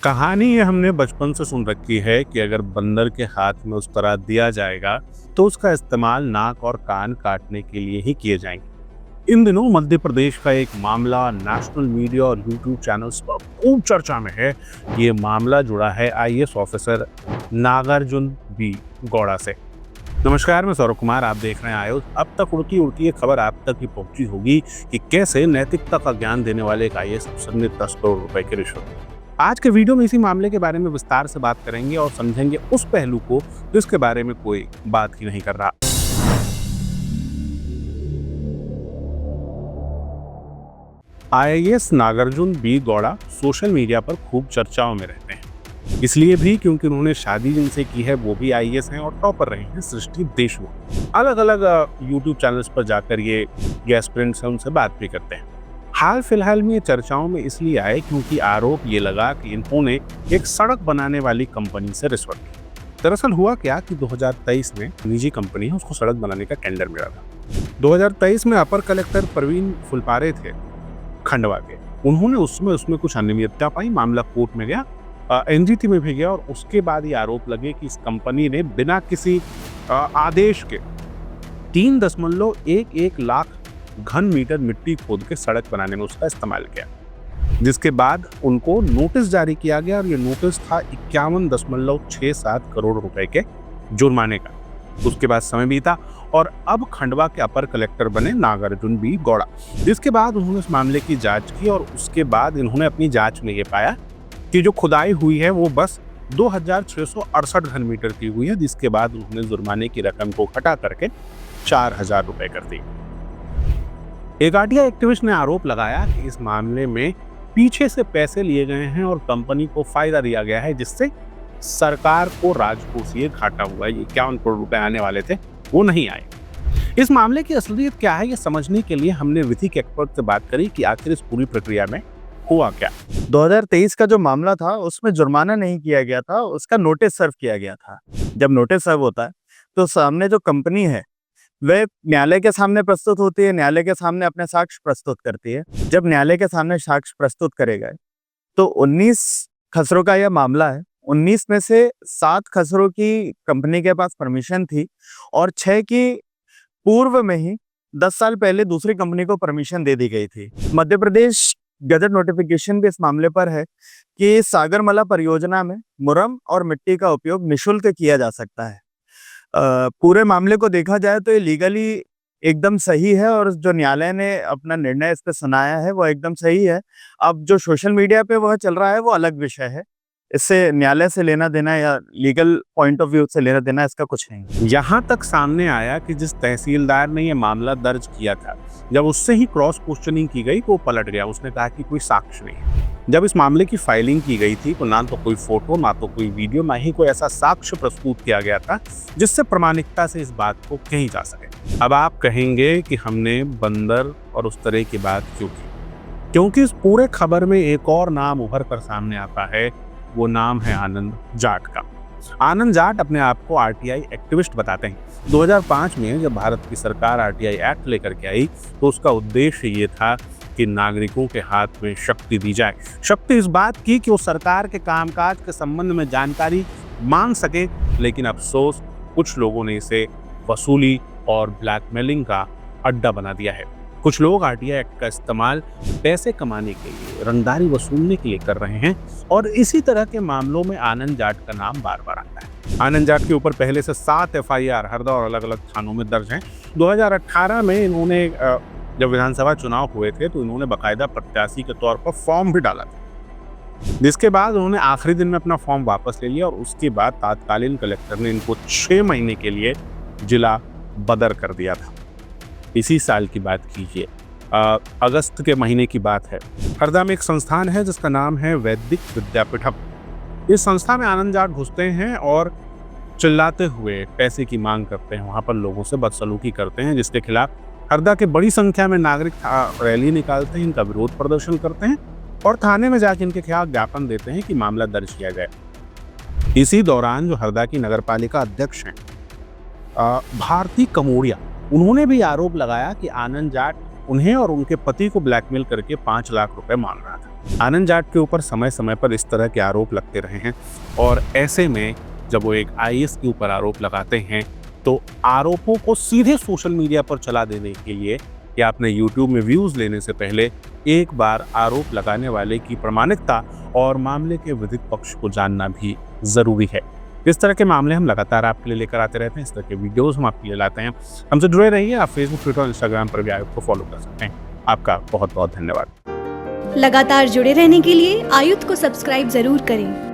कहानी ये हमने बचपन से सुन रखी है कि अगर बंदर के हाथ में उस तरह दिया जाएगा तो उसका इस्तेमाल नाक और कान काटने के लिए ही किए जाएंगे। इन दिनों मध्य प्रदेश का एक मामला नेशनल मीडिया और यूट्यूब चैनल्स पर खूब चर्चा में है। ये मामला जुड़ा है IAS officer Nagarjun B Gowda से। नमस्कार, मैं सौरभ कुमार, आप देख रहे हैं आयोज। अब तक उड़ती उड़ती ये खबर आप तक ही पहुंची होगी कि कैसे नैतिकता का ज्ञान देने वाले एक आईएएस अफसर ने 10 करोड़ रुपए की रिश्वत दी। आज के वीडियो में इसी मामले के बारे में विस्तार से बात करेंगे और समझेंगे उस पहलू को जिसके बारे में कोई बात ही नहीं कर रहा। IAS Nagarjun B Gowda social media पर खूब चर्चाओं में रहते हैं, इसलिए भी क्योंकि उन्होंने शादी जिनसे की है वो भी आईएएस हैं और टॉपर रहे हैं सृष्टि देशमुख। अलग अलग यूट्यूब चैनल्स पर जाकर ये गेस्ट फ्रेंड्स हैं, उनसे बात भी करते हैं। हाल फिलहाल में ये चर्चाओं में इसलिए आए क्योंकि आरोप ये लगा कि इन्होंने एक सड़क बनाने वाली कंपनी से रिश्वत ली। दरअसल हुआ क्या कि 2023 में निजी कंपनी है उसको सड़क बनाने का टेंडर मिला था। 2023 में अपर कलेक्टर प्रवीण फुलपारे थे खंडवा के, उन्होंने उसमें कुछ अनियमितता पाई, मामला कोर्ट में गया, एनजीटी में भी गया और उसके बाद ये आरोप लगे कि इस कंपनी ने बिना किसी आदेश के 3.11 लाख घन मीटर मिट्टी खोद के सड़क बनाने में उसका इस्तेमाल किया, जिसके बाद उनको नोटिस जारी किया गया और ये नोटिस था 51.67 करोड़ रुपए के जुर्माने का। उसके बाद समय बीता और अब खंडवा के अपर कलेक्टर बने नागार्जुन बी गौड़ा, जिसके बाद उन्होंने इस मामले की जांच की और उसके बाद इन्होंने अपनी जांच में ये पाया कि जो खुदाई हुई है वो बस 2668 घन मीटर की हुई है, जिसके बाद उन्होंने जुर्माने की रकम को घटा करके 4000 रुपए कर दी। एक आरटीआई एक्टिविस्ट ने आरोप लगाया कि इस मामले में पीछे से पैसे लिए गए हैं और कंपनी को फायदा दिया गया है, जिससे सरकार को राजकोषीय घाटा हुआ है। ये 51 करोड़ रुपए आने वाले थे, वो नहीं आए। इस मामले की असलियत क्या है, ये समझने के लिए हमने विधिक एक्सपर्ट से बात करी कि आखिर इस पूरी प्रक्रिया में हुआ क्या। 2023 का जो मामला था उसमें जुर्माना नहीं किया गया था, उसका नोटिस सर्व किया गया था। जब नोटिस सर्व होता है तो सामने जो कंपनी है वह न्यायालय के सामने प्रस्तुत होती है, न्यायालय के सामने अपने साक्ष्य प्रस्तुत करती है। जब न्यायालय के सामने साक्ष्य प्रस्तुत करे गए तो 19 खसरों का यह मामला है। 19 में से 7 खसरों की कंपनी के पास परमिशन थी और 6 की पूर्व में ही 10 साल पहले दूसरी कंपनी को परमिशन दे दी गई थी। मध्य प्रदेश गजट नोटिफिकेशन भी इस मामले पर है कि सागरमाला परियोजना में मुरम और मिट्टी का उपयोग निःशुल्क किया जा सकता है। पूरे मामले को देखा जाए तो ये लीगली एकदम सही है और जो न्यायालय ने अपना निर्णय इस पे सुनाया है वो एकदम सही है। अब जो सोशल मीडिया पे वह चल रहा है वो अलग विषय है, इससे न्यायालय से लेना देना या लीगल पॉइंट ऑफ व्यू से लेना देना इसका कुछ नहीं। यहाँ तक सामने आया कि जिस तहसीलदार ने ये मामला दर्ज किया था, जब उससे ही क्रॉस क्वेश्चनिंग की गई तो वो पलट गया। उसने कहा कि कोई साक्ष्य नहीं। जब इस मामले की फाइलिंग की गई थी तो ना तो कोई फोटो, ना तो कोई वीडियो, ना ही कोई ऐसा साक्ष्य प्रस्तुत किया गया था जिससे प्रामाणिकता से इस बात को कही जा सके। अब आप कहेंगे कि हमने बंदर और उस तरह की बात क्यों की, क्योंकि इस पूरे खबर में एक और नाम उभर कर सामने आता है। वो नाम है आनंद जाट का। आनंद जाट अपने आप को आरटीआई एक्टिविस्ट बताते हैं। 2005 में जब भारत की सरकार आरटीआई एक्ट लेकर के आई तो उसका उद्देश्य ये था कि नागरिकों के हाथ में शक्ति दी जाए। शक्ति इस बात की कि वो सरकार के कामकाज के संबंध में जानकारी मांग सके, लेकिन अफसोस कुछ लोगों ने इसे वसूली और ब्लैकमेलिंग का अड्डा बना दिया है। कुछ लोग आरटीआई एक्ट का इस्तेमाल पैसे कमाने के लिए, रंगदारी वसूलने के लिए कर रहे हैं और इसी तरह के मामलों में आनंद जाट का नाम बार बार आता है। आनंद जाट के ऊपर पहले से 7 एफआईआर हरदा और अलग अलग थानों में दर्ज हैं। 2018 में इन्होंने जब विधानसभा चुनाव हुए थे तो इन्होंने बाकायदा प्रत्याशी के तौर पर फॉर्म भी डाला था, जिसके बाद उन्होंने आखिरी दिन में अपना फॉर्म वापस ले लिया और उसके बाद तात्कालीन कलेक्टर ने इनको 6 महीने के लिए जिला बदर कर दिया था। इसी साल की बात कीजिए, अगस्त के महीने की बात है। हरदा में एक संस्थान है जिसका नाम है वैदिक विद्यापीठम। इस संस्था में आनंद जाट घुसते हैं और चिल्लाते हुए पैसे की मांग करते हैं, वहां पर लोगों से बदसलूकी करते हैं, जिसके खिलाफ हरदा के बड़ी संख्या में नागरिक रैली निकालते हैं, इनका विरोध प्रदर्शन करते हैं और थाने में जाकर इनके खिलाफ ज्ञापन देते हैं कि मामला दर्ज किया जाए। इसी दौरान जो हरदा की नगरपालिका अध्यक्ष हैं भारती कमोड़िया, उन्होंने भी आरोप लगाया कि आनंद जाट उन्हें और उनके पति को ब्लैकमेल करके 5 लाख रुपए मांग रहा था। आनंद जाट के ऊपर समय समय पर इस तरह के आरोप लगते रहे हैं और ऐसे में जब वो एक आईएएस के ऊपर आरोप लगाते हैं तो आरोपों को सीधे सोशल मीडिया पर चला देने के लिए या अपने यूट्यूब में व्यूज लेने से पहले एक बार आरोप लगाने वाले की प्रामाणिकता और मामले के विधिक पक्ष को जानना भी जरूरी है। इस तरह के मामले हम लगातार आपके लिए लेकर आते रहते हैं। इस तरह के वीडियोस हम आपके लिए लाते हैं। हमसे जुड़े रहिए। आप फेसबुक, ट्विटर और इंस्टाग्राम पर भी आयुक्त को फॉलो कर सकते हैं। आपका बहुत बहुत धन्यवाद। लगातार जुड़े रहने के लिए आयुक्त को सब्सक्राइब जरूर करें।